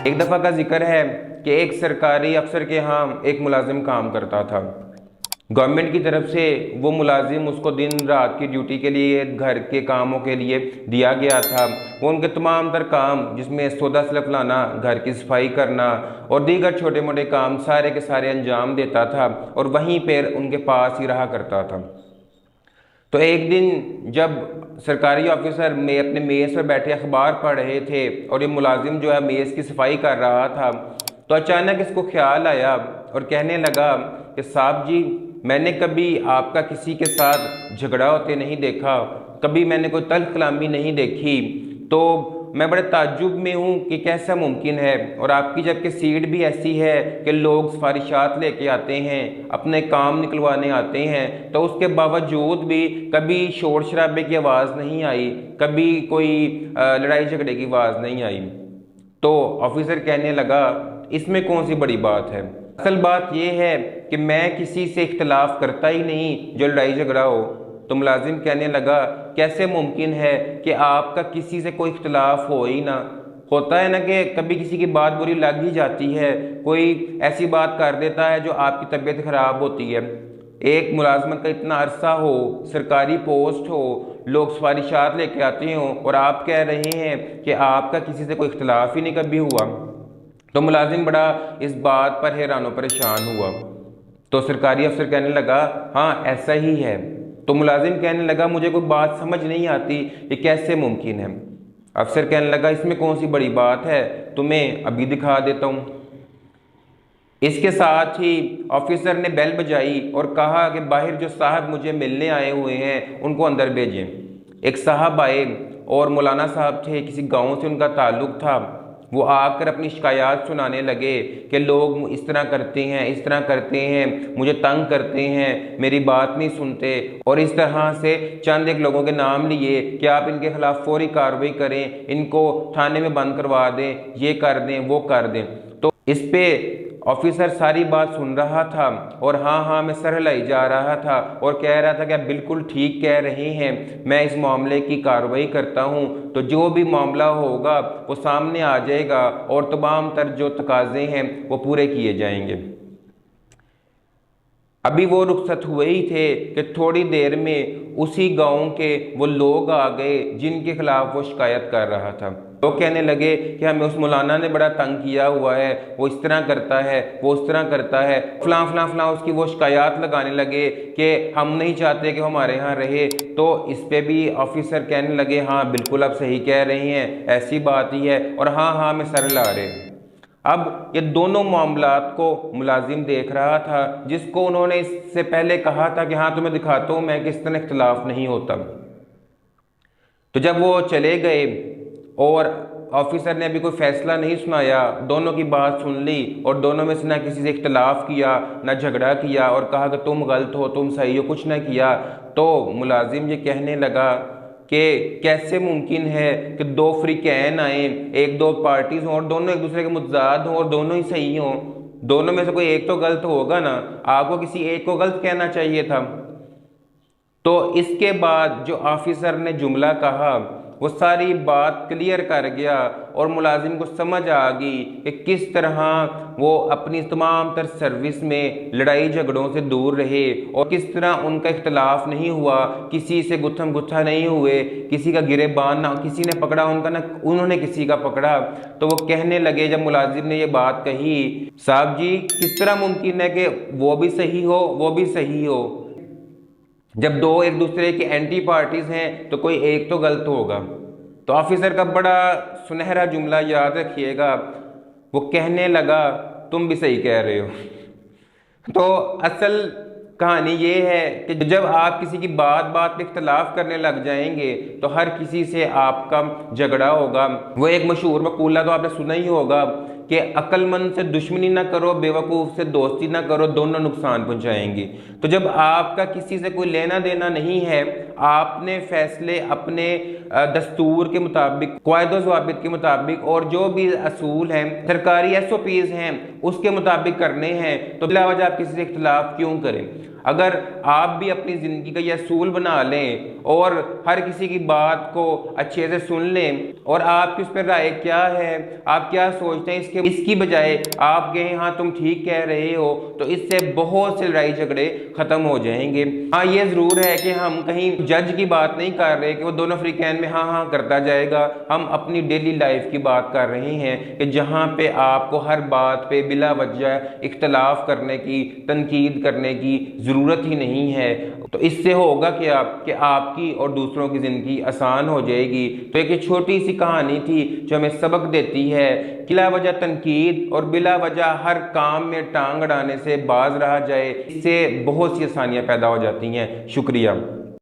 एक दफ़ा का जिक्र है कि एक सरकारी अफसर के यहाँ एक मुलाजिम काम करता था। गवर्नमेंट की तरफ से वो मुलाजिम उसको दिन रात की ड्यूटी के लिए, घर के कामों के लिए दिया गया था। वो उनके तमाम तर काम, जिसमें सौदा सलफ लाना, घर की सफाई करना और दीगर छोटे मोटे काम, सारे के सारे अंजाम देता था और वहीं पर उनके पास ही रहा करता था। तो एक दिन जब सरकारी ऑफिसर में अपने मेज़ पर बैठे अखबार पढ़ रहे थे और ये मुलाजिम जो है मेज़ की सफाई कर रहा था, तो अचानक इसको ख्याल आया और कहने लगा कि साहब जी, मैंने कभी आपका किसी के साथ झगड़ा होते नहीं देखा, कभी मैंने कोई तल्ख कलामी नहीं देखी, तो मैं बड़े ताज्जुब में हूँ कि कैसा मुमकिन है। और आपकी जबकि सीट भी ऐसी है कि लोग सिफारिशात लेके आते हैं, अपने काम निकलवाने आते हैं, तो उसके बावजूद भी कभी शोर शराबे की आवाज़ नहीं आई, कभी कोई लड़ाई झगड़े की आवाज़ नहीं आई। तो ऑफिसर कहने लगा, इसमें कौन सी बड़ी बात है, असल बात यह है कि मैं किसी से इख्तलाफ करता ही नहीं जो लड़ाई झगड़ा हो। तो मुलाजिम कहने लगा, कैसे मुमकिन है कि आपका किसी से कोई इख्तलाफ हो ही ना। होता है ना कि कभी किसी की बात बुरी लग ही जाती है, कोई ऐसी बात कर देता है जो आपकी तबीयत खराब होती है। एक मुलाजमत का इतना अरसा हो, सरकारी पोस्ट हो, लोग सिफारिशात लेके आते हों और आप कह रहे हैं कि आपका किसी से कोई इख्तलाफ ही नहीं कभी हुआ। तो मुलाजिम बड़ा इस बात पर हैरान परेशान हुआ। तो सरकारी अफसर कहने लगा, हाँ ऐसा ही है। तो मुलाजिम कहने लगा, मुझे कोई बात समझ नहीं आती, ये कैसे मुमकिन है। अफसर कहने लगा, इसमें कौन सी बड़ी बात है, तुम्हें अभी दिखा देता हूँ। इसके साथ ही ऑफिसर ने बेल बजाई और कहा कि बाहर जो साहब मुझे मिलने आए हुए हैं उनको अंदर भेजें। एक साहब आए और मौलाना साहब थे, किसी गांव से उनका ताल्लुक था। वो आकर अपनी शिकायत सुनाने लगे कि लोग इस तरह करते हैं, इस तरह करते हैं, मुझे तंग करते हैं, मेरी बात नहीं सुनते। और इस तरह से चंद एक लोगों के नाम लिए कि आप इनके खिलाफ फौरी कार्रवाई करें, इनको थाने में बंद करवा दें, ये कर दें, वो कर दें। तो इस पे ऑफिसर सारी बात सुन रहा था और हाँ हाँ में सर हिलाई जा रहा था और कह रहा था कि आप बिल्कुल ठीक कह रहे हैं, मैं इस मामले की कार्रवाई करता हूँ, तो जो भी मामला होगा वो सामने आ जाएगा और तमाम तर जो तकाजे हैं वो पूरे किए जाएंगे। अभी वो रुखसत हुए ही थे कि थोड़ी देर में उसी गांव के वो लोग आ गए जिनके खिलाफ वो शिकायत कर रहा था। लोग कहने लगे कि हमें उस मौलाना ने बड़ा तंग किया हुआ है, वो इस तरह करता है, वो उस तरह करता है, फलां फलां फलां, उसकी वो शिकायत लगाने लगे कि हम नहीं चाहते कि हमारे यहाँ रहे। तो इस पे भी ऑफिसर कहने लगे, हाँ बिल्कुल आप सही कह रहे हैं, ऐसी बात ही है, और हाँ हाँ में सर हिला रहे। अब ये दोनों मामलात को मुलाजिम देख रहा था, जिसको उन्होंने इससे पहले कहा था कि हाँ तुम्हें दिखाता हूँ मैं किस तरह इख्तलाफ नहीं होता। तो जब वो चले गए और ऑफिसर ने अभी कोई फैसला नहीं सुनाया, दोनों की बात सुन ली और दोनों में से ना किसी से इख्तलाफ किया, ना झगड़ा किया और कहा कि तुम गलत हो, तुम सही हो, कुछ ना किया। तो मुलाजिम ये कहने लगा कि कैसे मुमकिन है कि दो फ्रीकैन आए, एक दो पार्टीज हों और दोनों एक दूसरे के मुतजाद हों और दोनों ही सही हों, दोनों में से कोई एक तो गलत होगा ना, आपको किसी एक को गलत कहना चाहिए था। तो इसके बाद जो ऑफिसर ने जुमला कहा वो सारी बात क्लियर कर गया और मुलाजिम को समझ आ गई कि किस तरह वो अपनी तमाम तर सर्विस में लड़ाई झगड़ों से दूर रहे और किस तरह उनका इख्तलाफ नहीं हुआ, किसी से गुत्थम गुत्था नहीं हुए, किसी का गिरेबान ना किसी ने पकड़ा उनका, ना उन्होंने किसी का पकड़ा। तो वो कहने लगे, जब मुलाजिम ने ये बात कही, साहब जी किस तरह मुमकिन है कि वो भी सही हो वो भी सही हो, जब दो एक दूसरे की एंटी पार्टीज हैं तो कोई एक तो गलत होगा। तो ऑफिसर का बड़ा सुनहरा जुमला याद रखिएगा, वो कहने लगा, तुम भी सही कह रहे हो। तो असल कहानी ये है कि जब आप किसी की बात बात पे इख्तलाफ करने लग जाएंगे तो हर किसी से आपका झगड़ा होगा। वो एक मशहूर मकूला तो आपने सुना ही होगा कि अक्लमंद से दुश्मनी ना करो, बेवकूफ़ से दोस्ती ना करो, दोनों नुकसान पहुंचाएंगी। तो जब आपका किसी से कोई लेना देना नहीं है, आपने फैसले अपने दस्तूर के मुताबिक, क़वाइद ज़वाबित के मुताबिक और जो भी असूल हैं, सरकारी SOPs हैं, उसके मुताबिक करने हैं, तो बिला वजह आप किसी से इख्तलाफ क्यों करें। अगर आप भी अपनी ज़िंदगी का यह असूल बना लें और हर किसी की बात को अच्छे से सुन लें और आपकी उस पर राय क्या है, आप क्या सोचते हैं, इसकी बजाय आप कहें हाँ तुम ठीक कह रहे हो, तो इससे बहुत से लड़ाई झगड़े ख़त्म हो जाएंगे। हाँ ये ज़रूर है कि हम कहीं जज की बात नहीं कर रहे कि वो दोनों अफ्रीकन में हाँ हाँ करता जाएगा। हम अपनी डेली लाइफ की बात कर रहे हैं कि जहाँ पे आपको हर बात पे बिला वजह इख्तलाफ करने की, तनकीद करने की ज़रूरत ही नहीं है। तो इससे होगा कि आपकी और दूसरों की ज़िंदगी आसान हो जाएगी। तो एक छोटी सी कहानी थी जो हमें सबक देती है कि बिला वजह तनकीद और बिला वजह हर काम में टांग अड़ाने से बाज रहा जाए, इससे बहुत सी आसानियाँ पैदा हो जाती हैं। शुक्रिया।